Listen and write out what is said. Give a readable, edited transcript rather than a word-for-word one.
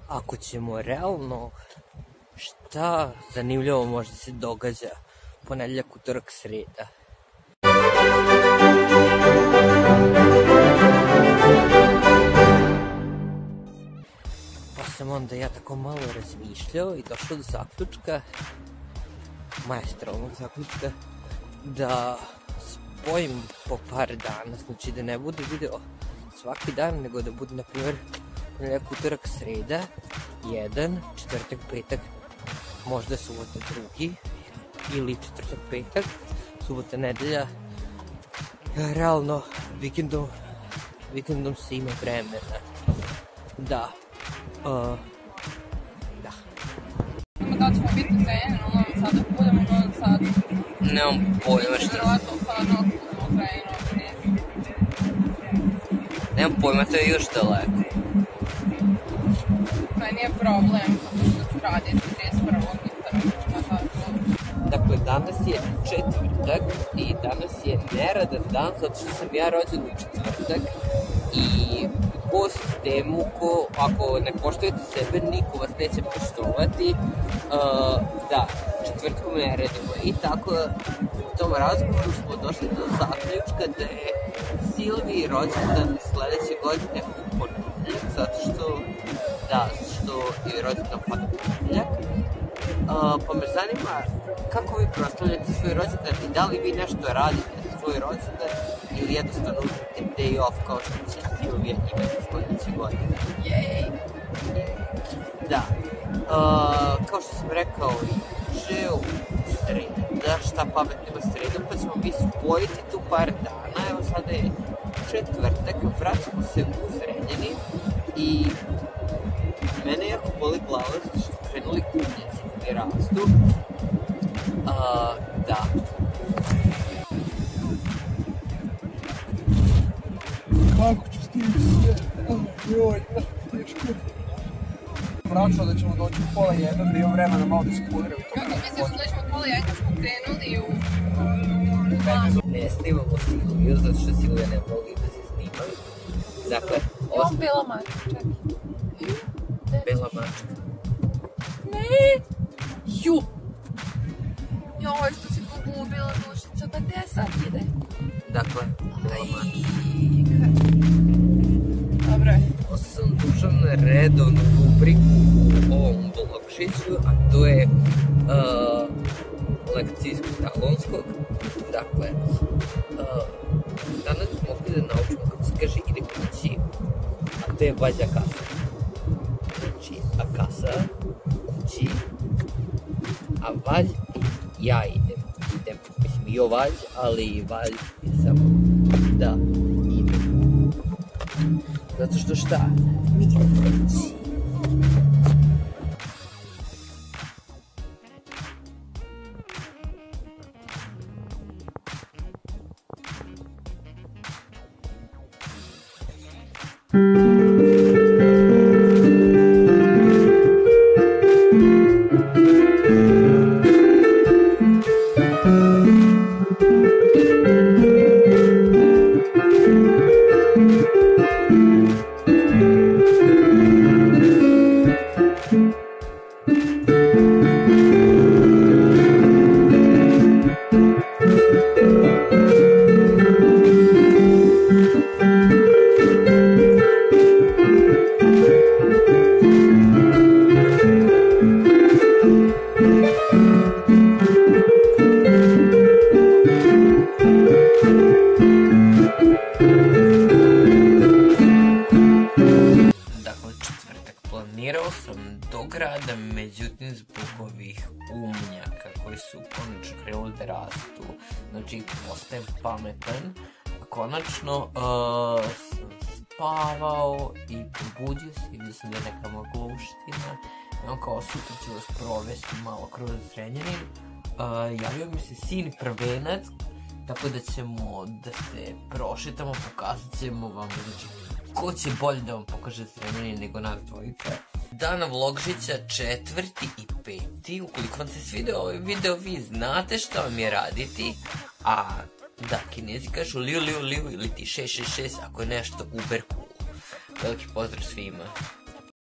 ako ćemo realno, šta zanimljivo možda se događa ponedjeljak, utorak, sreda. Pa sam onda ja tako malo razmišljao i došao do zaključka, maestralnog zaključka, da spojim po par dana, znači da ne bude video svaki dan, nego da bude, na primjer, ponedjeljak, utorak, sreda, jedan, četvrtak, petak, možda subota drugi, ili četvrtak, petak, subota, nedelja. Realno, vikendom se ima vremena. Da. Da. Da ćemo biti u Zrenjaninu, u Novom Sadu, budemo u Novom Sadu. Nemam pojma šta. Vjerovatno hladno budemo u Zrenjaninu. Nemam pojma, to je još daleko. Pa nije problem, zato što ću raditi 31. Dakle, danas je četvrtak i danas je neradan dan zato što sam ja rođen u četvrtak i po sistemu ako ne poštujete sebe, niko vas neće poštovati. Da, četvrtkom ne radimo i tako u tom razgovoru smo došli do zaključka da je Silviji rođendan sledeće godine u ponedjeljak, zato što je rođendan pada u ponedjeljak. Pa me zanima kako vi proslavljate svoj rođendan i da li vi nešto radite za svoj rođendan ili jednostavno uzmete day off kao što će Silvija imati sledeće godine. Jej! Da. Kao što sam rekao juče u sreda, šta pametno ima sredom, pa ćemo mi spojiti tu par dana. Evo sada je četvrtak, vraćamo se u Zrenjanin i mene jako boli glava zato što su krenuli umnjaci da mi rastu. Da. Kako ću stići sve? Joj, teško. Vraćao da ćemo doći u pola jedan, da imam vremena malo da se kuliramo. Kako misliš da ćemo pola jedan smo krenuli u... Ne snimamo Silviju, zato što Silvija ne mogu da se snimaju. Dakle, Imam bela mačka, čekaj. Bela mačka. Ne! Ju! Joj, što si pogubila dušica, pa gde sad ide? Dakle, bela mačka. Dobro je. Sam dužan na redovnu rubriku u ovom blogšiću, a to je lekcijskog talonskog. Dakle, danas bi mogli da naučimo kako se kaže ide kući, a to je vađa kasa. Znači, a kasa kući, a valj ja idem. Mislim, i o valj, ali i valj je samo da idem. Zato što šta? Mi idemo kući. Planirao sam do grada, međutim zbog ovih umnjaka koji su konačno krenuli da rastu, znači postajem pametan, konačno sam spavao i probudio se, vidio sam da je neka magluština i on kao sutra ću vas provesti malo kroz Zrenjanin. Javio mi se sin prvenac, tako da ćemo da se prošetamo, pokazat ćemo vam, znači, ko će bolje da vam pokaže Zrenjanin nego nas dvojica. Dana Vlogžića 4. i 5. Ukoliko vam se svidio ovaj video, vi znate šta vam je raditi. A da, Kinezi kažu liu liu liu ili ti 666 ako je nešto uber cool. Veliki pozdrav svima.